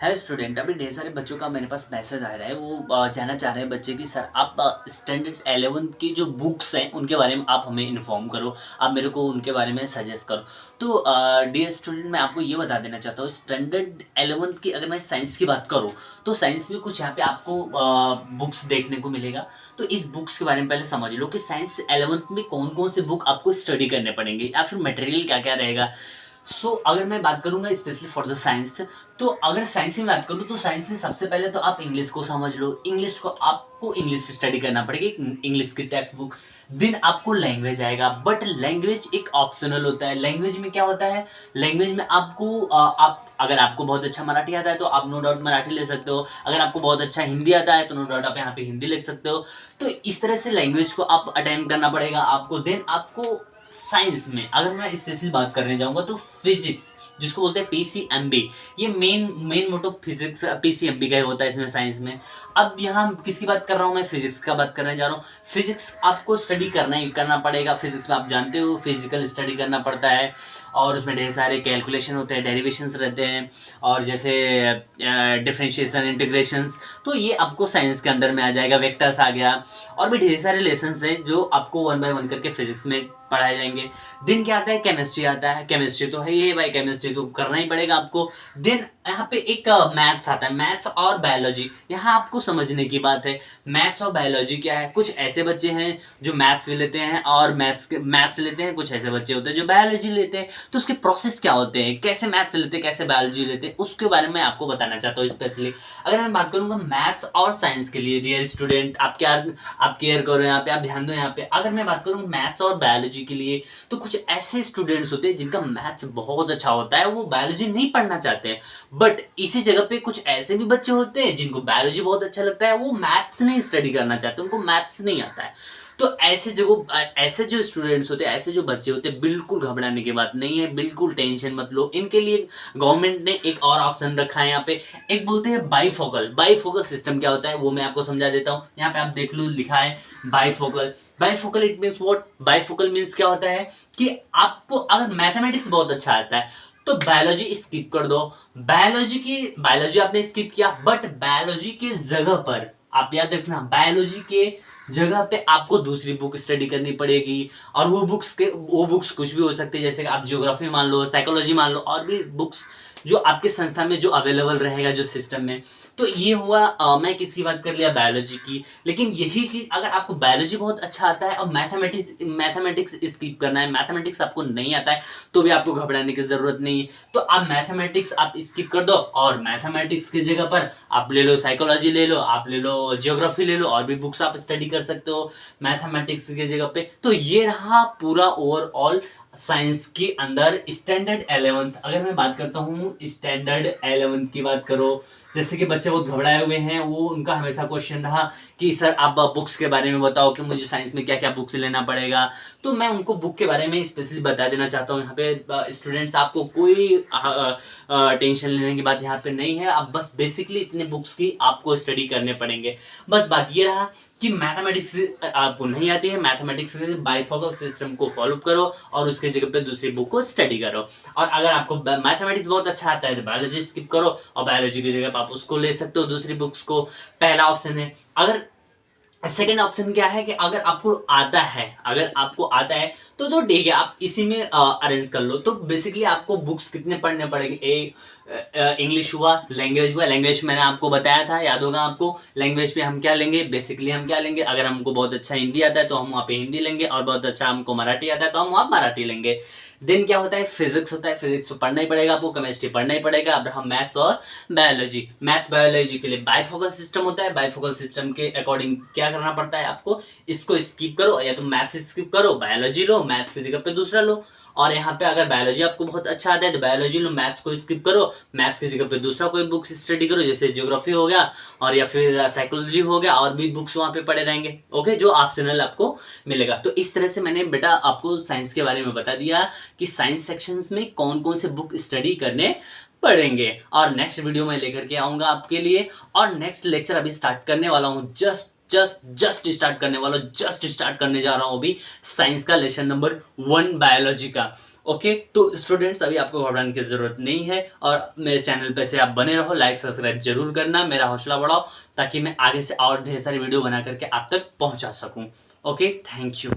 Hello student, अभी ढेर सारे बच्चों का मेरे पास मैसेज आ रहा है। वो जानना चाह रहे हैं बच्चे कि सर आप स्टैंडर्ड 11 की जो बुक्स हैं उनके बारे में आप हमें इन्फॉर्म करो, आप मेरे को उनके बारे में सजेस्ट करो। तो डियर स्टूडेंट, मैं आपको ये बता देना चाहता हूँ, स्टैंडर्ड 11 की अगर मैं साइंस की बात करूँ तो साइंस में कुछ यहाँ पे आपको बुक्स देखने को मिलेगा। तो इस बुक्स के बारे में पहले समझ लो कि साइंस 11th में कौन कौन से बुक आपको स्टडी करने पड़ेंगे या फिर मटेरियल क्या क्या रहेगा। अगर मैं बात करूंगा स्पेशली फॉर द साइंस, तो अगर साइंस में बात करूँ तो साइंस में सबसे पहले तो आप इंग्लिश को समझ लो। इंग्लिश को आपको इंग्लिश स्टडी करना पड़ेगी, इंग्लिश की टेक्स्ट बुक। देन आपको लैंग्वेज आएगा, बट लैंग्वेज एक ऑप्शनल होता है। लैंग्वेज में क्या होता है, लैंग्वेज में आपको आप अगर आपको बहुत अच्छा मराठी आता है तो आप नो डाउट मराठी ले सकते हो। अगर आपको बहुत अच्छा हिंदी आता है तो नो डाउट आप यहाँ पे हिंदी लिख सकते हो। तो इस तरह से लैंग्वेज को आप अटेम्प्ट करना पड़ेगा आपको। देन आपको साइंस में अगर मैं स्पेशली बात करने जाऊंगा तो फिजिक्स, जिसको बोलते हैं पीसीएमबी, ये main main motto physics PCMB का ही होता है इसमें साइंस में। अब यहाँ किसकी बात कर रहा हूँ, मैं फिजिक्स का बात करने जा रहा हूँ। फिजिक्स आपको स्टडी करना ही करना पड़ेगा। फिजिक्स में आप जानते हो फिजिकल स्टडी करना पड़ता है और उसमें ढेर सारे कैलकुलेशन होते हैं, डेरिवेशंस रहते हैं, और जैसे डिफरेंशिएशन, इंटीग्रेशंस, तो ये आपको साइंस के अंदर में आ जाएगा। वेक्टर्स आ गया, और भी ढेर सारे लेसन्स हैं जो आपको वन बाय वन करके फिजिक्स में पढ़ाए जाएंगे। दिन क्या आता है, केमिस्ट्री आता है। केमिस्ट्री तो है ही भाई, केमिस्ट्री तो करना ही पड़ेगा आपको। दिन यहाँ पे एक मैथ्स आता है, मैथ्स और बायोलॉजी। यहाँ आपको समझने की बात है, मैथ्स और बायोलॉजी क्या है। कुछ ऐसे बच्चे हैं जो मैथ्स भी लेते हैं और मैथ्स लेते हैं, कुछ ऐसे बच्चे होते हैं जो बायोलॉजी लेते हैं। तो उसके प्रोसेस क्या होते हैं, कैसे मैथ्स लेते हैं, कैसे बायोलॉजी लेते हैं, उसके बारे में आपको बताना चाहता हूँ स्पेशली। अगर मैं बात करूंगा मैथ्स और साइंस के लिए, डियर स्टूडेंट, आप केयर करो यहाँ पे, आप ध्यान दो यहाँ पे। अगर मैं बात करूँ मैथ्स और बायोलॉजी के लिए, तो कुछ ऐसे स्टूडेंट्स होते हैं जिनका मैथ्स बहुत अच्छा होता है, वो बायोलॉजी नहीं पढ़ना चाहते हैं। बट इसी जगह पे कुछ ऐसे भी बच्चे होते हैं जिनको बायोलॉजी बहुत अच्छा लगता है, वो मैथ्स नहीं स्टडी करना चाहते, उनको मैथ्स नहीं आता है। तो ऐसे जो स्टूडेंट्स होते हैं, ऐसे जो बच्चे होते हैं, बिल्कुल घबराने की बात नहीं है, बिल्कुल टेंशन मत लो। इनके लिए गवर्नमेंट ने एक और ऑप्शन रखा है यहाँ पे, एक बोलते हैं बाईफोकल। बाईफोकल सिस्टम क्या होता है वो मैं आपको समझा देता हूँ। यहाँ पे आप देख लो, लिखा है bifocal. Bifocal it means what, bifocal means क्या होता है कि आपको अगर मैथमेटिक्स बहुत अच्छा आता है तो बायोलॉजी स्किप कर दो। बायोलॉजी आपने स्किप किया, बट बायोलॉजी के जगह पर आप याद रखना, बायोलॉजी के जगह पे आपको दूसरी बुक स्टडी करनी पड़ेगी। और वो बुक्स कुछ भी हो सकती है, जैसे कि आप ज्योग्राफी मान लो, साइकोलॉजी मान लो, और भी बुक्स जो आपके संस्था में जो अवेलेबल रहेगा, जो सिस्टम में। तो ये हुआ मैं किसकी बात कर लिया, बायोलॉजी की। लेकिन यही चीज अगर आपको बायोलॉजी बहुत अच्छा आता है और मैथमेटिक्स स्किप करना है, मैथमेटिक्स आपको नहीं आता है, तो भी आपको घबराने की जरूरत नहीं है। तो आप मैथमेटिक्स आप स्किप कर दो, और मैथमेटिक्स की जगह पर आप ले लो साइकोलॉजी, ले लो, आप ले लो ज्योग्राफी, ले लो, और भी बुक्स आप स्टडी कर सकते हो मैथमेटिक्स की जगह पे। तो ये रहा पूरा ओवरऑल साइंस के अंदर स्टैंडर्ड 11th। अगर मैं बात करता हूँ स्टैंडर्ड 11th की बात करो, जैसे कि बच्चे बहुत घबराए हुए हैं, वो उनका हमेशा क्वेश्चन रहा कि सर आप बुक्स के बारे में बताओ कि मुझे साइंस में क्या क्या बुक्स लेना पड़ेगा। तो मैं उनको बुक के बारे में स्पेशली बता देना चाहता हूँ। यहाँ पे स्टूडेंट्स, आपको कोई टेंशन लेने की बात यहाँ पे नहीं है। आप बस बेसिकली इतने बुक्स की आपको स्टडी करने पड़ेंगे। बस बात ये रहा कि मैथमेटिक्स आपको नहीं आती है, मैथमेटिक्स के बाइफोकल सिस्टम को फॉलो करो और उसके जगह पे दूसरी बुक को स्टडी करो। और अगर आपको मैथमेटिक्स बहुत अच्छा आता है तो बायोलॉजी स्किप करो, और बायोलॉजी की जगह आप उसको ले सकते हो, दूसरी बुक्स को। पहला ऑप्शन है। अगर सेकेंड ऑप्शन क्या है कि अगर आपको आता है तो ठीक है, आप इसी में अरेंज कर लो। तो बेसिकली आपको बुक्स कितने पढ़ने पड़ेंगे, एक इंग्लिश हुआ, लैंग्वेज हुआ। लैंग्वेज मैंने आपको बताया था, याद होगा आपको। लैंग्वेज पे हम क्या लेंगे, बेसिकली हम क्या लेंगे, अगर हमको बहुत अच्छा हिंदी आता है तो हम वहाँ पे हिंदी लेंगे, और बहुत अच्छा हमको मराठी आता है तो हम वहाँ मराठी लेंगे। देन क्या होता है, फिजिक्स होता है। फिजिक्स तो पढ़ना ही पड़ेगा आपको, केमिस्ट्री पढ़ना ही पड़ेगा। अब हम मैथ्स और बायोलॉजी। मैथ्स बायोलॉजी के लिए बाइफोकल सिस्टम होता है। बाइफोकल सिस्टम के अकॉर्डिंग क्या करना पड़ता है आपको, इसको स्किप करो, या तो मैथ्स स्किप करो, बायोलॉजी लो, मैथ्स की जगह पे दूसरा लो। और यहाँ पे अगर बायोलॉजी आपको बहुत अच्छा आता है तो बायोलॉजी लो, मैथ्स को स्किप करो, मैथ्स की जगह पे दूसरा कोई बुक स्टडी करो, जैसे ज्योग्राफी हो गया, और या फिर साइकोलॉजी हो गया, और भी बुक्स वहाँ पे पढ़े रहेंगे, ओके, जो ऑप्शनल आपको मिलेगा। तो इस तरह से मैंने बेटा आपको साइंस के बारे में बता दिया कि साइंस सेक्शंस में कौन कौन से बुक स्टडी करने पढ़ेंगे। और नेक्स्ट वीडियो में लेकर के आऊंगा आपके लिए, और नेक्स्ट लेक्चर अभी स्टार्ट करने वाला हूँ, जस्ट स्टार्ट करने वाला हूँ, जस्ट स्टार्ट करने जा रहा हूँ अभी साइंस का लेसन नंबर 1 बायोलॉजी का। ओके, तो स्टूडेंट्स अभी आपको घबराने की ज़रूरत नहीं है और मेरे चैनल पे से आप बने रहो, लाइक सब्सक्राइब जरूर करना, मेरा हौसला बढ़ाओ ताकि मैं आगे से और ढेर सारी वीडियो बना करके आप तक पहुंचा सकूं। Okay, thank you.